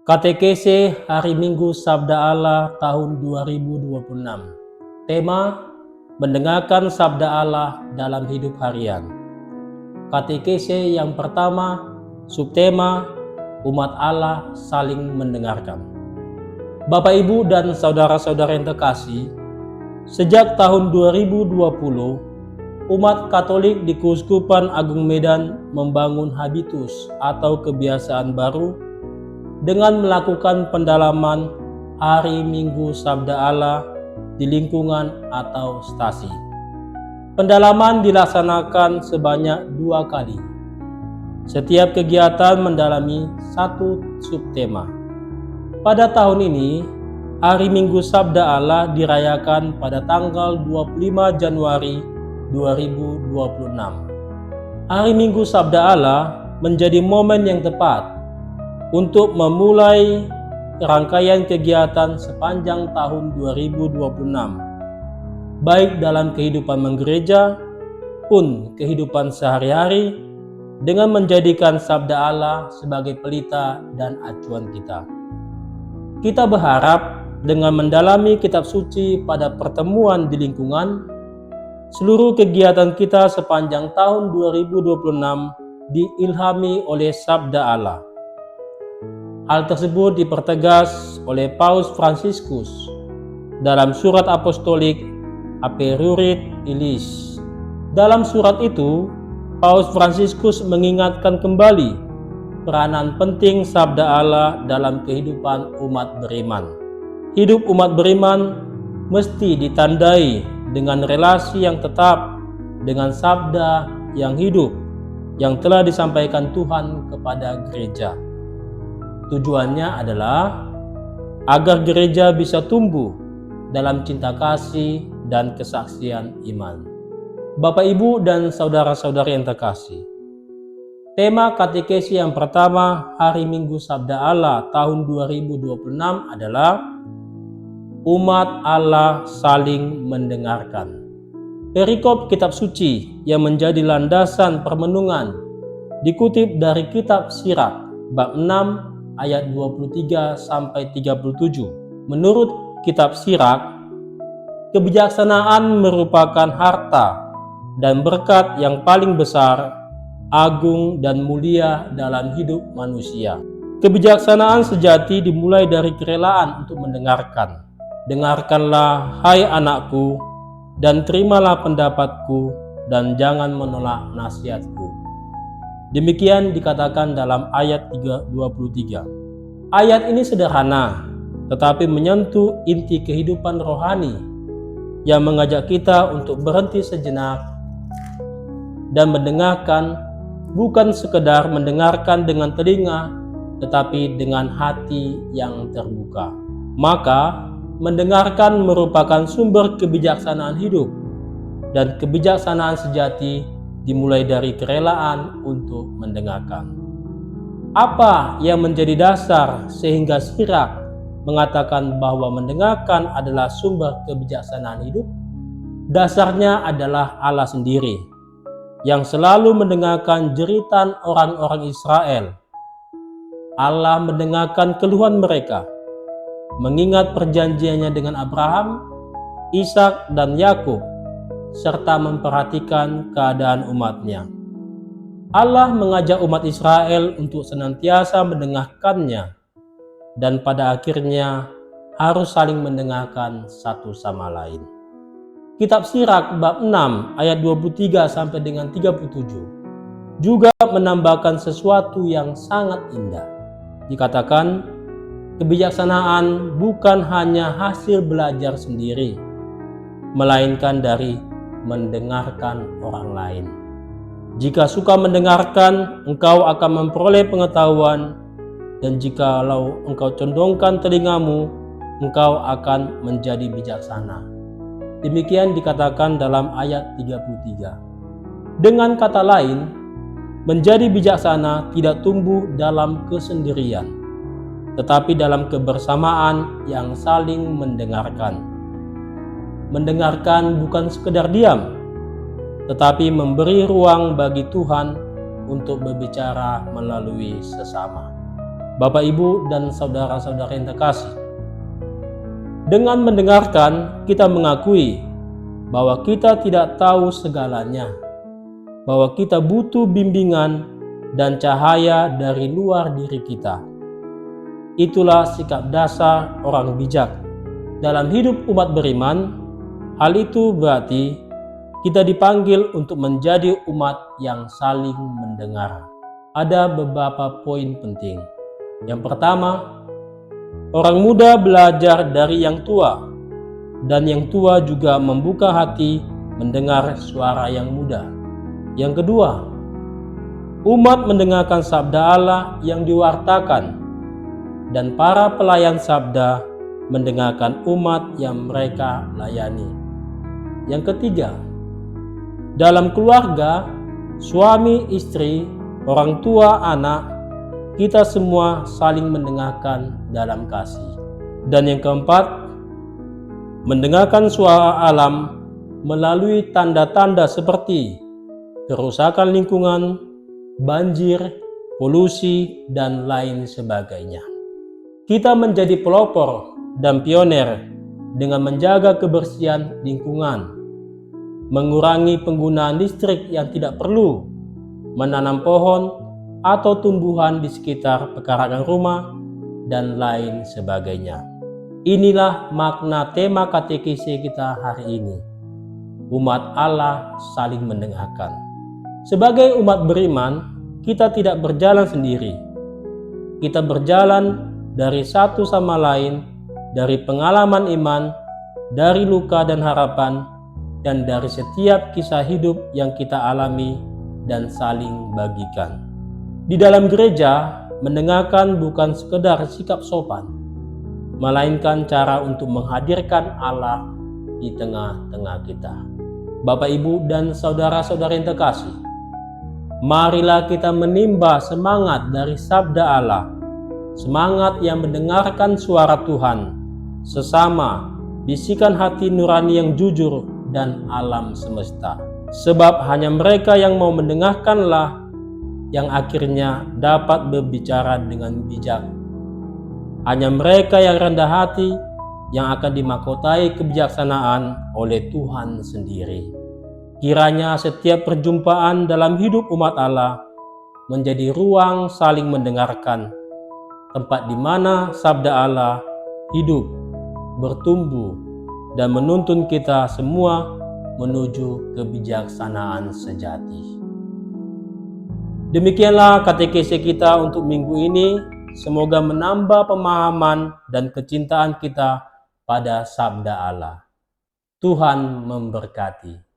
KTKC Hari Minggu Sabda Allah tahun 2026. Tema: mendengarkan Sabda Allah dalam hidup harian. KTKC yang pertama, subtema: umat Allah saling mendengarkan. Bapak, Ibu, dan saudara-saudara yang terkasih, sejak tahun 2020, umat Katolik di Keuskupan Agung Medan membangun habitus atau kebiasaan baru dengan melakukan pendalaman Hari Minggu Sabda Allah di lingkungan atau stasi. Pendalaman dilaksanakan sebanyak 2 kali. Setiap kegiatan mendalami satu subtema. Pada tahun ini, Hari Minggu Sabda Allah dirayakan pada tanggal 25 Januari 2026. Hari Minggu Sabda Allah menjadi momen yang tepat untuk memulai rangkaian kegiatan sepanjang tahun 2026, baik dalam kehidupan menggereja pun kehidupan sehari-hari, dengan menjadikan Sabda Allah sebagai pelita dan acuan kita. Kita berharap dengan mendalami kitab suci pada pertemuan di lingkungan, seluruh kegiatan kita sepanjang tahun 2026 diilhami oleh Sabda Allah. Hal tersebut dipertegas oleh Paus Fransiskus dalam surat apostolik Aperurit Illis. Dalam surat itu, Paus Fransiskus mengingatkan kembali peranan penting Sabda Allah dalam kehidupan umat beriman. Hidup umat beriman mesti ditandai dengan relasi yang tetap dengan Sabda yang hidup yang telah disampaikan Tuhan kepada gereja. Tujuannya adalah agar gereja bisa tumbuh dalam cinta kasih dan kesaksian iman. Bapak, Ibu, dan saudara-saudari yang terkasih, tema katekesi yang pertama Hari Minggu Sabda Allah tahun 2026 adalah umat Allah saling mendengarkan. Perikop kitab suci yang menjadi landasan permenungan dikutip dari kitab Sirak bab 6 ayat 23 sampai 37. Menurut kitab Sirak, kebijaksanaan merupakan harta dan berkat yang paling besar, agung dan mulia dalam hidup manusia. Kebijaksanaan sejati dimulai dari kerelaan untuk mendengarkan. Dengarkanlah, hai anakku, dan terimalah pendapatku, dan jangan menolak nasihatku. Demikian dikatakan dalam ayat 23. Ayat ini sederhana, tetapi menyentuh inti kehidupan rohani yang mengajak kita untuk berhenti sejenak dan mendengarkan, bukan sekedar mendengarkan dengan telinga, tetapi dengan hati yang terbuka. Maka, mendengarkan merupakan sumber kebijaksanaan hidup, dan kebijaksanaan sejati dimulai dari kerelaan untuk mendengarkan. Apa yang menjadi dasar sehingga Sirak mengatakan bahwa mendengarkan adalah sumber kebijaksanaan hidup? Dasarnya adalah Allah sendiri yang selalu mendengarkan jeritan orang-orang Israel. Allah mendengarkan keluhan mereka, mengingat perjanjiannya dengan Abraham, Ishak, dan Yakub, serta memperhatikan keadaan umatnya. Allah mengajak umat Israel untuk senantiasa mendengarkannya, dan pada akhirnya harus saling mendengarkan satu sama lain. Kitab Sirak bab 6 ayat 23 sampai dengan 37 juga menambahkan sesuatu yang sangat indah. Dikatakan, kebijaksanaan bukan hanya hasil belajar sendiri, melainkan dari mendengarkan orang lain. Jika suka mendengarkan, engkau akan memperoleh pengetahuan, dan jikalau engkau condongkan telingamu, engkau akan menjadi bijaksana. Demikian dikatakan dalam ayat 33. Dengan kata lain, menjadi bijaksana tidak tumbuh dalam kesendirian, tetapi dalam kebersamaan yang saling mendengarkan. Mendengarkan bukan sekedar diam, tetapi memberi ruang bagi Tuhan untuk berbicara melalui sesama. Bapak, Ibu, dan saudara-saudara yang terkasih, dengan mendengarkan kita mengakui bahwa kita tidak tahu segalanya, bahwa kita butuh bimbingan dan cahaya dari luar diri kita. Itulah sikap dasar orang bijak. Dalam hidup umat beriman, hal itu berarti kita dipanggil untuk menjadi umat yang saling mendengar. Ada beberapa poin penting. Yang pertama, orang muda belajar dari yang tua, dan yang tua juga membuka hati mendengar suara yang muda. Yang kedua, umat mendengarkan sabda Allah yang diwartakan, dan para pelayan sabda mendengarkan umat yang mereka layani. Yang ketiga, dalam keluarga, suami, istri, orang tua, anak, kita semua saling mendengarkan dalam kasih. Dan yang keempat, mendengarkan suara alam melalui tanda-tanda seperti kerusakan lingkungan, banjir, polusi, dan lain sebagainya. Kita menjadi pelopor dan pioner dengan menjaga kebersihan lingkungan, mengurangi penggunaan listrik yang tidak perlu, menanam pohon atau tumbuhan di sekitar pekarangan rumah, dan lain sebagainya. Inilah makna tema katekese kita hari ini. Umat Allah saling mendengarkan. Sebagai umat beriman, kita tidak berjalan sendiri. Kita berjalan dari satu sama lain, dari pengalaman iman, dari luka dan harapan, dan dari setiap kisah hidup yang kita alami dan saling bagikan. Di dalam gereja, mendengarkan bukan sekedar sikap sopan, melainkan cara untuk menghadirkan Allah di tengah-tengah kita. Bapak, Ibu, dan saudara-saudara yang terkasih, marilah kita menimba semangat dari sabda Allah, semangat yang mendengarkan suara Tuhan, sesama bisikan hati nurani yang jujur dan alam semesta. Sebab hanya mereka yang mau mendengarkanlah yang akhirnya dapat berbicara dengan bijak. Hanya mereka yang rendah hati yang akan dimahkotai kebijaksanaan oleh Tuhan sendiri. Kiranya setiap perjumpaan dalam hidup umat Allah menjadi ruang saling mendengarkan, tempat di mana sabda Allah hidup, bertumbuh, dan menuntun kita semua menuju kebijaksanaan sejati. Demikianlah katekese kita untuk minggu ini. Semoga menambah pemahaman dan kecintaan kita pada sabda Allah. Tuhan memberkati.